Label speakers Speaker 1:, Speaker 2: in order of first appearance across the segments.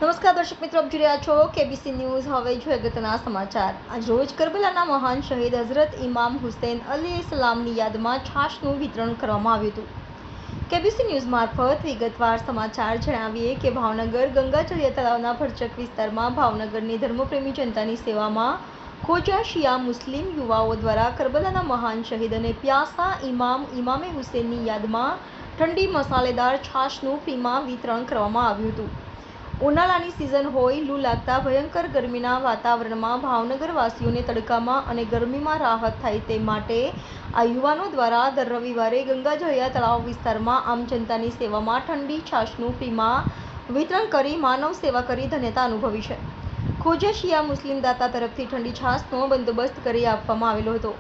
Speaker 1: નમસ્કાર દર્શક મિત્રો, આપ જોઈ રહ્યા છો કેબીસી ન્યૂઝ। હવે જોઈએ અગત્યના સમાચાર। આજ રોજ કરબલાના મહાન શહીદ હઝરત ઇમામ હુસૈન અલી સલામની યાદમાં છાશનું વિતરણ કરવામાં આવ્યું હતું। કેબીસી ન્યૂઝ મારફત વિગતવાર સમાચાર જણાવીએ કે ભાવનગર ગંગાચરિયા તળાવના ભરચક વિસ્તારમાં ભાવનગરની ધર્મપ્રેમી જનતાની સેવામાં ખોજા શિયા મુસ્લિમ યુવાઓ દ્વારા કરબલાના મહાન શહીદ અને પ્યાસા ઇમામે હુસૈનની યાદમાં ઠંડી મસાલેદાર છાશનું ફ્રીમાં વિતરણ કરવામાં આવ્યું હતું। ઉનાળાની સિઝન હોય, લૂ લાગતા ભયંકર ગરમીના વાતાવરણમાં ભાવનગરવાસીઓને તડકામાં અને ગરમીમાં રાહત થાય તે માટે આ યુવાનો દ્વારા દર રવિવારે ગંગાજળિયા તળાવ વિસ્તારમાં આમ જનતાની સેવામાં ઠંડી છાશનું ફ્રીમાં વિતરણ કરી માનવ સેવા કરી ધન્યતા અનુભવી છે। ખોજા શિયા મુસ્લિમ દાતા તરફથી ઠંડી છાશનો બંદોબસ્ત કરી આપવામાં આવેલો હતો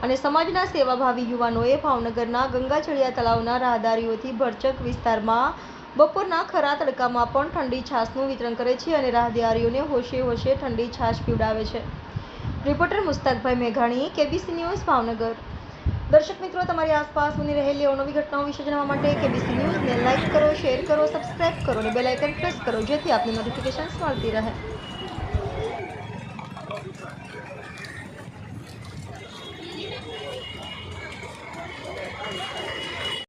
Speaker 1: અને સમાજના સેવાભાવી યુવાનોએ ભાવનગરના ગંગાજળિયા તળાવના રાહદારીઓથી ભરચક વિસ્તારમાં બપોરના ખરા તડકામાં પણ ઠંડી છાશનું વિતરણ કરે છે અને રાહદારીઓને હોશે હોશે ઠંડી છાશ પીવડાવે છે। રિપોર્ટર મુસ્તાકભાઈ મેઘાણી, કેબીસી ન્યૂઝ, ભાવનગર। દર્શક મિત્રો, તમારી આસપાસ બની રહેલી અવનવી ઘટનાઓ વિશે જાણવા માટે કેબીસી ન્યૂઝને લાઇક કરો, શેર કરો, સબસ્ક્રાઇબ કરો અને બેલ આઇકન પ્રેસ કરો, જેથી આપને નોટિફિકેશન્સ મળતી રહે।